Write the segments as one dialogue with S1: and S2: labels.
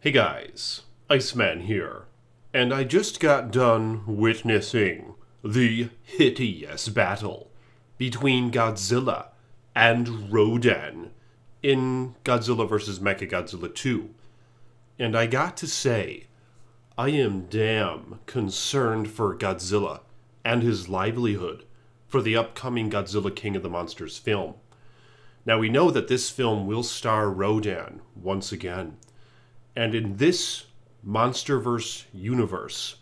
S1: Hey guys, Iceman here, and I just got done witnessing the hideous battle between Godzilla and Rodan in Godzilla vs. Mechagodzilla 2. And I got to say, I am damn concerned for Godzilla and his livelihood for the upcoming Godzilla King of the Monsters film. Now we know that this film will star Rodan once again. And in this Monsterverse universe,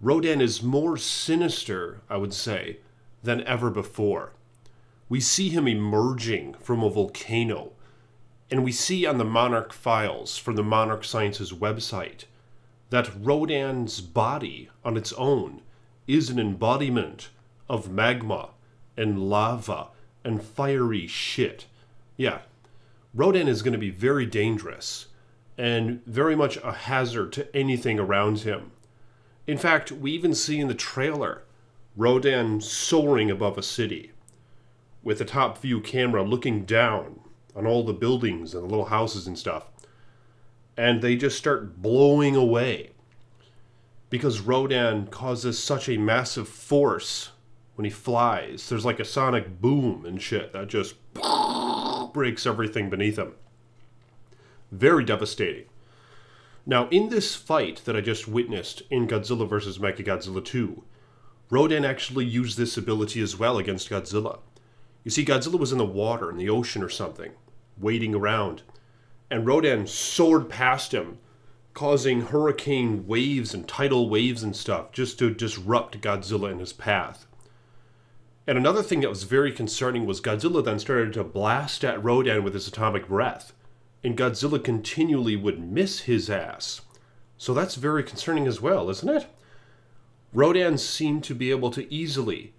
S1: Rodan is more sinister, I would say, than ever before. We see him emerging from a volcano, and we see on the Monarch files from the Monarch Sciences website that Rodan's body on its own is an embodiment of magma and lava and fiery shit. Yeah, Rodan is going to be very dangerous and very much a hazard to anything around him. In fact, we even see in the trailer Rodan soaring above a city with a top view camera looking down on all the buildings and the little houses and stuff. And they just start blowing away because Rodan causes such a massive force when he flies. There's like a sonic boom and shit that just breaks everything beneath him. Very devastating. Now, in this fight that I just witnessed in Godzilla vs. Mechagodzilla 2, Rodan actually used this ability as well against Godzilla. You see, Godzilla was in the water, in the ocean or something, waiting around, and Rodan soared past him, causing hurricane waves and tidal waves and stuff just to disrupt Godzilla in his path. And another thing that was very concerning was Godzilla then started to blast at Rodan with his atomic breath, and Godzilla continually would miss his ass. So that's very concerning as well, isn't it? Rodan seemed to be able to easily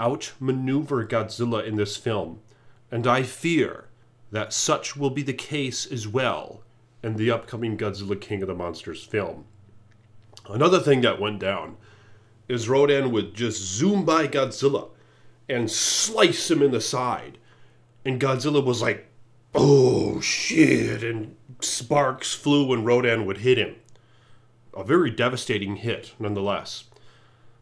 S1: outmaneuver Godzilla in this film, and I fear that such will be the case as well in the upcoming Godzilla King of the Monsters film. Another thing that went down is Rodan would just zoom by Godzilla and slice him in the side, and Godzilla was like, "Oh shit," and sparks flew when Rodan would hit him. A very devastating hit, nonetheless.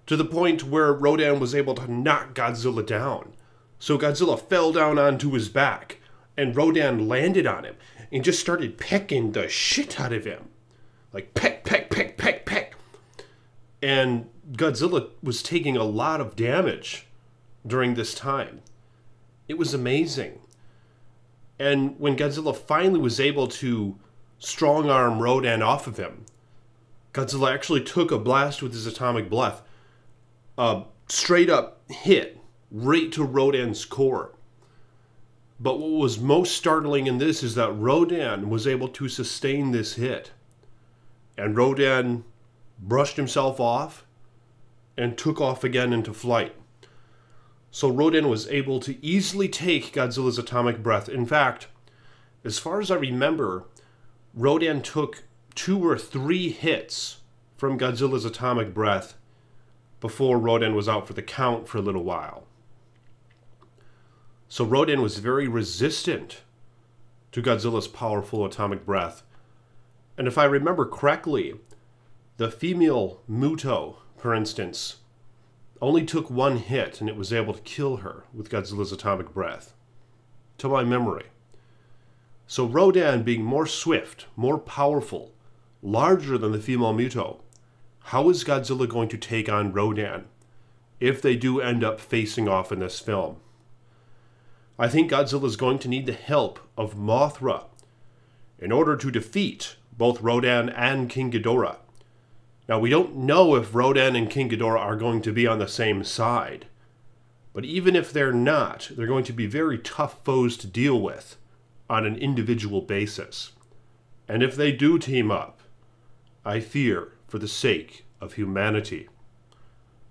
S1: To the point where Rodan was able to knock Godzilla down. So Godzilla fell down onto his back, and Rodan landed on him, and just started pecking the shit out of him. Like peck, peck, peck, peck, peck. And Godzilla was taking a lot of damage during this time. It was amazing. And when Godzilla finally was able to strong-arm Rodan off of him, Godzilla actually took a blast with his atomic breath, a straight-up hit right to Rodan's core. But what was most startling in this is that Rodan was able to sustain this hit. And Rodan brushed himself off and took off again into flight. So Rodan was able to easily take Godzilla's atomic breath. In fact, as far as I remember, Rodan took 2 or 3 hits from Godzilla's atomic breath before Rodan was out for the count for a little while. So Rodan was very resistant to Godzilla's powerful atomic breath. And if I remember correctly, the female Muto, for instance, only took 1 hit, and it was able to kill her with Godzilla's atomic breath, to my memory. So Rodan being more swift, more powerful, larger than the female Muto, how is Godzilla going to take on Rodan if they do end up facing off in this film? I think Godzilla is going to need the help of Mothra in order to defeat both Rodan and King Ghidorah. Now, we don't know if Rodan and King Ghidorah are going to be on the same side. But even if they're not, they're going to be very tough foes to deal with on an individual basis. And if they do team up, I fear for the sake of humanity.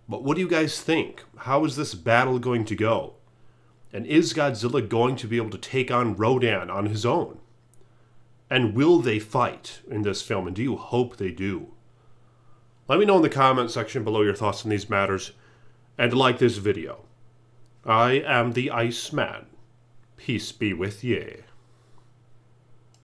S1: But what do you guys think? How is this battle going to go? And is Godzilla going to be able to take on Rodan on his own? And will they fight in this film? And do you hope they do? Let me know in the comment section below your thoughts on these matters, and like this video. I am the Iceman. Peace be with ye.